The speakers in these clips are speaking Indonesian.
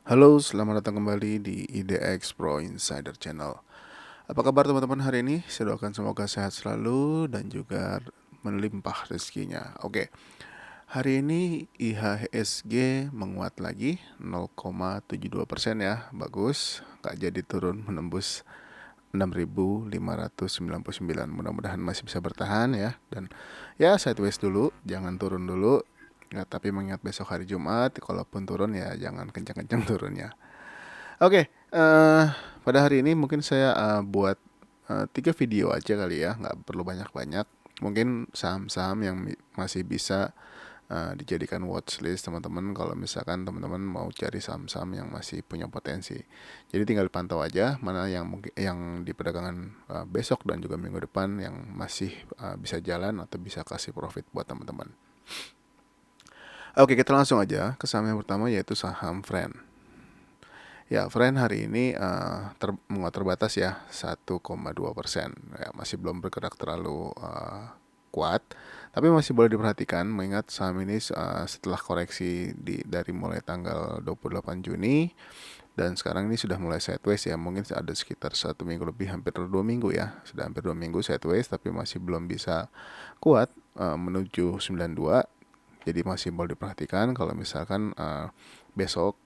Halo, selamat datang kembali di IDX Pro Insider Channel. Apa kabar teman-teman hari ini? Saya doakan semoga sehat selalu dan juga melimpah rezekinya. Oke, hari ini IHSG menguat lagi 0,72% ya, bagus. Nggak jadi turun menembus 6.599. Mudah-mudahan masih bisa bertahan ya. Dan ya sideways dulu, jangan turun dulu. Ya, tapi mengingat besok hari Jumat, kalaupun turun ya jangan kencang-kencang turunnya. Oke, pada hari ini mungkin saya buat 3 video aja kali ya, nggak perlu banyak-banyak. Mungkin saham-saham yang masih bisa dijadikan watchlist teman-teman kalau misalkan teman-teman mau cari saham-saham yang masih punya potensi. Jadi tinggal pantau aja mana yang mungkin yang di perdagangan besok dan juga minggu depan yang masih bisa jalan atau bisa kasih profit buat teman-teman. Oke, kita langsung aja ke saham yang pertama yaitu saham Friend. Ya, Friend hari ini menguat terbatas ya 1,2%. Ya, masih belum bergerak terlalu kuat, tapi masih boleh diperhatikan mengingat saham ini setelah koreksi dari mulai tanggal 28 Juni dan sekarang ini sudah mulai sideways ya, mungkin ada sekitar 1 minggu lebih, hampir 2 minggu ya, sudah hampir 2 minggu sideways tapi masih belum bisa kuat menuju 92. Jadi masih boleh diperhatikan kalau misalkan besok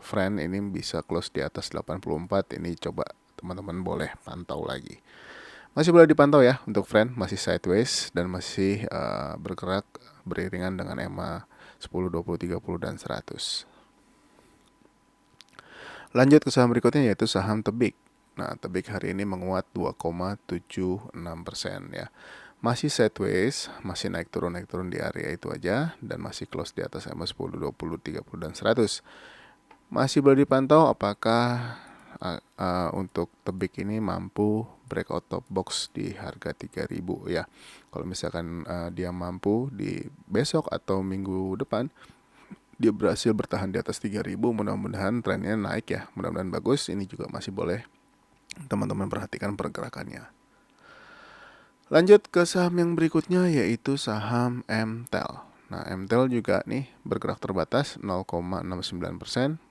Friend ini bisa close di atas 84, ini coba teman-teman boleh pantau lagi. Masih boleh dipantau ya untuk Friend, masih sideways dan masih bergerak beriringan dengan EMA 10, 20, 30 dan 100. Lanjut ke saham berikutnya yaitu saham Tebik. Nah, Tebik hari ini menguat 2,76% ya. Masih sideways, masih naik turun di area itu aja dan masih close di atas EMA 10, 20, 30 dan 100. Masih boleh dipantau apakah untuk Tebik ini mampu breakout top box di harga 3.000 ya. Kalau misalkan dia mampu di besok atau minggu depan dia berhasil bertahan di atas 3.000, mudah-mudahan trennya naik ya. Mudah-mudahan bagus. Ini juga masih boleh teman-teman perhatikan pergerakannya. Lanjut ke saham yang berikutnya yaitu saham MTEL. Nah, MTEL juga nih bergerak terbatas 0,69%,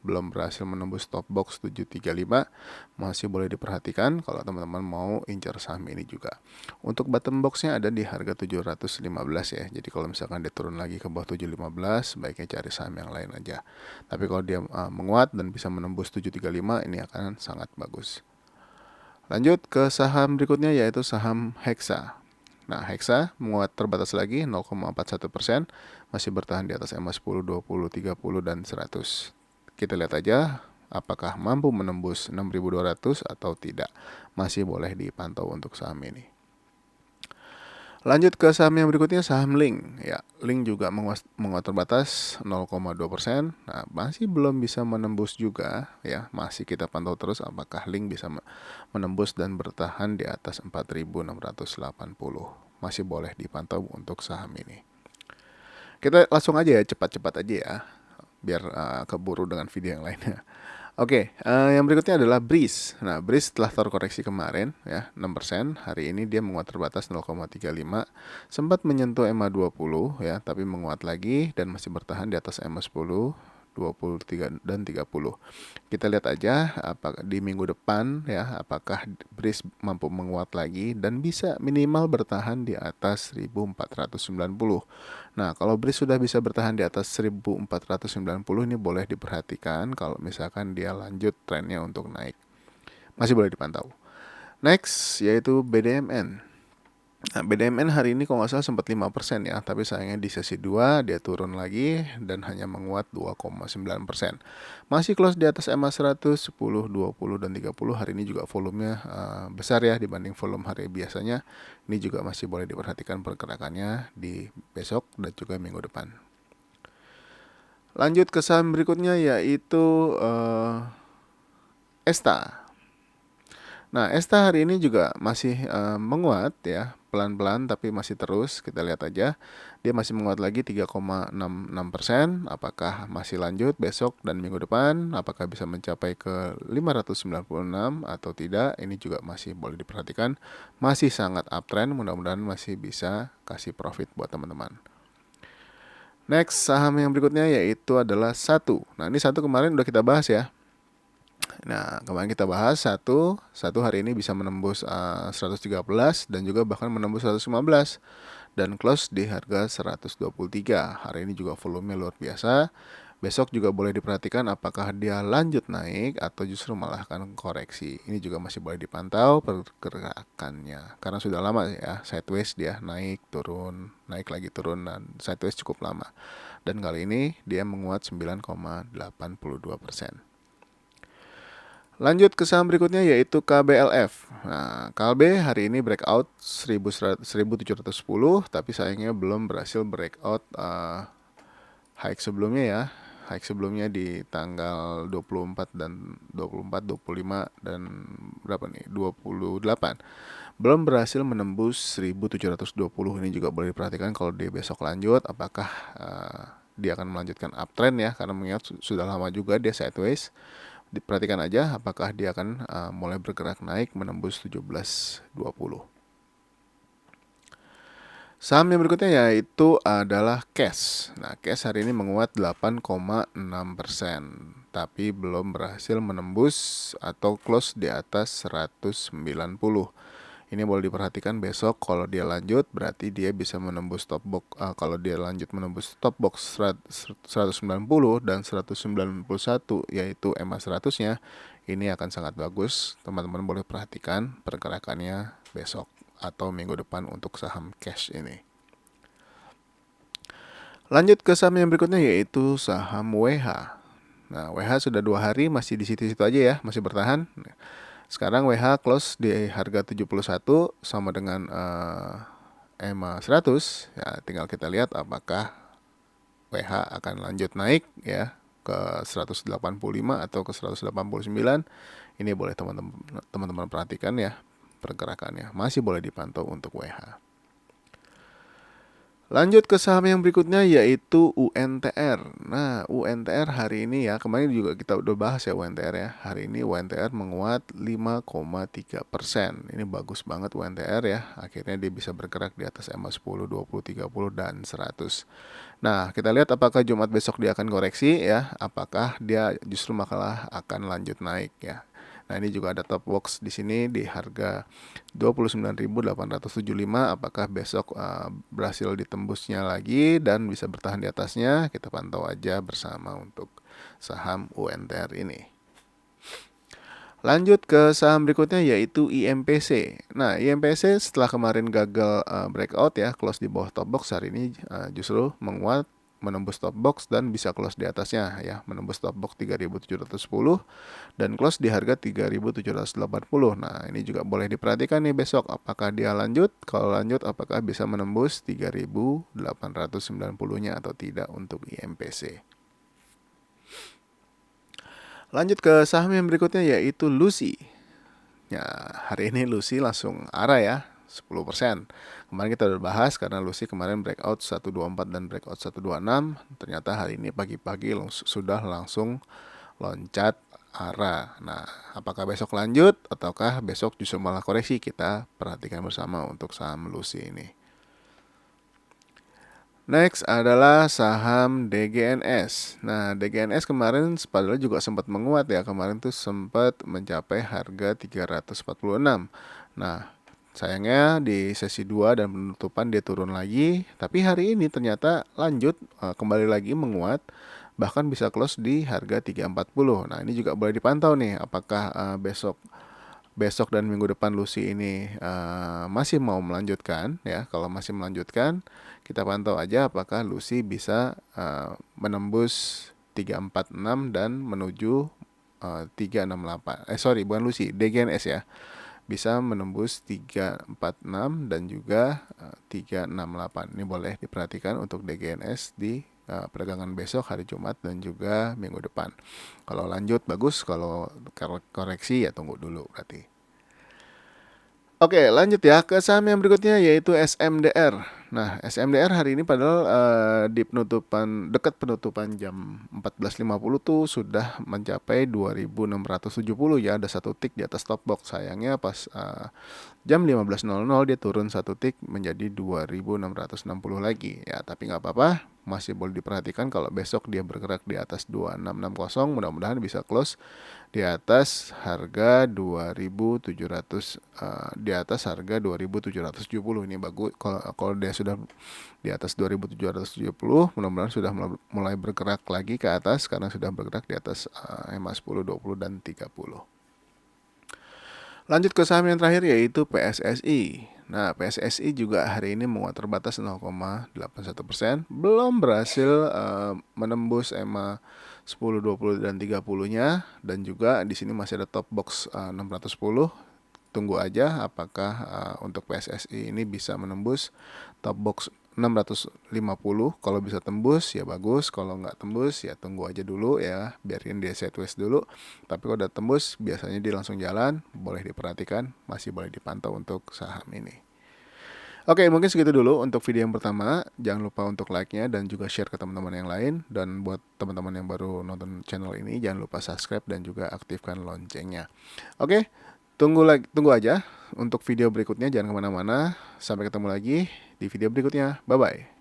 belum berhasil menembus top box 735. Masih boleh diperhatikan kalau teman-teman mau incar saham ini juga. Untuk bottom boxnya ada di harga 715 ya. Jadi kalau misalkan dia turun lagi ke bawah 715, baiknya cari saham yang lain aja. Tapi kalau dia menguat dan bisa menembus 735, ini akan sangat bagus. Lanjut ke saham berikutnya yaitu saham Hexa. Nah, Hexa menguat terbatas lagi 0,41%, masih bertahan di atas EMA 10, 20, 30 dan 100. Kita lihat aja apakah mampu menembus 6.200 atau tidak. Masih boleh dipantau untuk saham ini. Lanjut ke saham yang berikutnya, saham Link. Ya, Link juga menguat terbatas 0,2%. Nah, masih belum bisa menembus juga ya. Masih kita pantau terus apakah Link bisa menembus dan bertahan di atas 4.680. Masih boleh dipantau untuk saham ini. Kita langsung aja ya, cepat-cepat aja ya, biar keburu dengan video yang lainnya. Oke, yang berikutnya adalah Breeze. Nah, Breeze setelah terkoreksi kemarin ya 6%, hari ini dia menguat terbatas 0,35, sempat menyentuh EMA 20 ya, tapi menguat lagi dan masih bertahan di atas EMA 10, 23 dan 30. Kita lihat aja apakah di minggu depan ya, apakah Breeze mampu menguat lagi dan bisa minimal bertahan di atas 1490. Nah, kalau Breeze sudah bisa bertahan di atas 1490, ini boleh diperhatikan kalau misalkan dia lanjut trennya untuk naik. Masih boleh dipantau. Next yaitu BDMN. Nah, BDMN hari ini kalau nggak salah sempat 5% ya, tapi sayangnya di sesi 2 dia turun lagi dan hanya menguat 2,9%. Masih close di atas EMA 100, 10, 20 dan 30. Hari ini juga volumenya besar ya dibanding volume hari biasanya. Ini juga masih boleh diperhatikan pergerakannya di besok dan juga minggu depan. Lanjut ke saham berikutnya yaitu Esta. Nah, Esta hari ini juga masih menguat ya, pelan-pelan tapi masih terus. Kita lihat aja, dia masih menguat lagi 3,66%. Apakah masih lanjut besok dan minggu depan? Apakah bisa mencapai ke 596 atau tidak? Ini juga masih boleh diperhatikan. Masih sangat uptrend, mudah-mudahan masih bisa kasih profit buat teman-teman. Next, saham yang berikutnya yaitu adalah Satu. Nah, ini Satu kemarin udah kita bahas ya. Nah, kemarin kita bahas Satu hari ini bisa menembus 113 dan juga bahkan menembus 115 dan close di harga 123. Hari ini juga volumenya luar biasa. Besok juga boleh diperhatikan apakah dia lanjut naik atau justru malah akan koreksi. Ini juga masih boleh dipantau pergerakannya. Karena sudah lama ya, sideways dia naik, turun, naik lagi turun, dan sideways cukup lama. Dan kali ini dia menguat 9,82%. Lanjut ke saham berikutnya yaitu KBLF. Nah, KLB hari ini breakout 1710, tapi sayangnya belum berhasil breakout high sebelumnya ya. High sebelumnya di tanggal 24 dan 24, 25 dan berapa nih? 28. Belum berhasil menembus 1720. Ini juga boleh diperhatikan kalau dia besok lanjut apakah dia akan melanjutkan uptrend ya, karena mengingat sudah lama juga dia sideways. Diperhatikan aja apakah dia akan mulai bergerak naik menembus 1720. Saham yang berikutnya yaitu adalah Cash. Nah, Cash hari ini menguat 8,6%, tapi belum berhasil menembus atau close di atas 190. Ini boleh diperhatikan besok kalau dia lanjut berarti dia bisa menembus top box. Kalau dia lanjut menembus top box 190 dan 191 yaitu EMA 100-nya, ini akan sangat bagus. Teman-teman boleh perhatikan pergerakannya besok atau minggu depan untuk saham Cash ini. Lanjut ke saham yang berikutnya yaitu saham WH. Nah, WH sudah 2 hari masih di situ-situ aja ya, masih bertahan. Sekarang WH close di harga 71 sama dengan EMA 100. Ya, tinggal kita lihat apakah WH akan lanjut naik ya ke 185 atau ke 189. Ini boleh teman-teman perhatikan ya pergerakannya. Masih boleh dipantau untuk WH. Lanjut ke saham yang berikutnya yaitu UNTR. Nah, UNTR hari ini ya, kemarin juga kita udah bahas ya UNTR ya. Hari ini UNTR menguat 5,3%. Ini bagus banget UNTR ya. Akhirnya dia bisa bergerak di atas EMA 10, 20, 30 dan 100. Nah, kita lihat apakah Jumat besok dia akan koreksi ya. Apakah dia justru malah akan lanjut naik ya. Nah, ini juga ada top box di sini di harga 29.875. Apakah besok berhasil ditembusnya lagi dan bisa bertahan di atasnya? Kita pantau aja bersama untuk saham UNTR ini. Lanjut ke saham berikutnya yaitu IMPC. Nah, IMPC setelah kemarin gagal breakout ya, close di bawah top box, hari ini justru menguat, menembus top box dan bisa close di atasnya ya, menembus top box 3.710 dan close di harga 3.780. Nah, ini juga boleh diperhatikan nih besok apakah dia lanjut. Kalau lanjut apakah bisa menembus 3.890-nya atau tidak untuk IMPC. Lanjut ke saham yang berikutnya yaitu Lucy. Ya, hari ini Lucy langsung arah ya, 10%. Kemarin kita udah bahas karena Lucy kemarin breakout 124 dan breakout 126. Ternyata hari ini pagi-pagi sudah langsung loncat arah. Nah, apakah besok lanjut ataukah besok justru malah koreksi? Kita perhatikan bersama untuk saham Lucy ini. Next adalah saham DGNS. Nah, DGNS kemarin padahal juga sempat menguat ya. Kemarin tuh sempat mencapai harga 346. Nah, sayangnya di sesi 2 dan penutupan dia turun lagi. Tapi hari ini ternyata lanjut kembali lagi menguat. Bahkan bisa close di harga 340. Nah, ini juga boleh dipantau nih apakah besok dan minggu depan Lucy ini masih mau melanjutkan ya. Kalau masih melanjutkan, kita pantau aja apakah Lucy bisa menembus 346 dan menuju 368. Bukan Lucy, DGNS ya. Bisa menembus 346 dan juga 368. Ini boleh diperhatikan untuk DGNS di perdagangan besok hari Jumat dan juga minggu depan. Kalau lanjut bagus, kalau koreksi ya tunggu dulu berarti. Oke, lanjut ya ke saham yang berikutnya yaitu SMDR. Nah, SMDR hari ini padahal di penutupan dekat penutupan jam 14.50 tuh sudah mencapai 2670 ya, ada satu tick di atas top box. Sayangnya pas jam 15.00 dia turun satu tick menjadi 2660 lagi. Ya, tapi nggak apa-apa, masih boleh diperhatikan kalau besok dia bergerak di atas 2660, mudah-mudahan bisa close di atas harga 2700, di atas harga 2770. Ini bagus kalau dia sudah di atas 2770, mudah-mudahan sudah mulai bergerak lagi ke atas karena sudah bergerak di atas EMA 10, 20 dan 30. Lanjut ke saham yang terakhir yaitu PSSI. Nah, PSSI juga hari ini menguat terbatas 0,81%, belum berhasil menembus EMA 10, 20 dan 30-nya, dan juga di sini masih ada top box 610. Tunggu aja apakah untuk PSSI ini bisa menembus top box 650. Kalau bisa tembus ya bagus, kalau nggak tembus ya tunggu aja dulu ya, biarin dia sideways dulu. Tapi kalau udah tembus biasanya dia langsung jalan, boleh diperhatikan, masih boleh dipantau untuk saham ini. Oke, mungkin segitu dulu untuk video yang pertama. Jangan lupa untuk like-nya dan juga share ke teman-teman yang lain. Dan buat teman-teman yang baru nonton channel ini, jangan lupa subscribe dan juga aktifkan loncengnya. Oke, tunggu aja untuk video berikutnya. Jangan kemana-mana. Sampai ketemu lagi di video berikutnya. Bye-bye.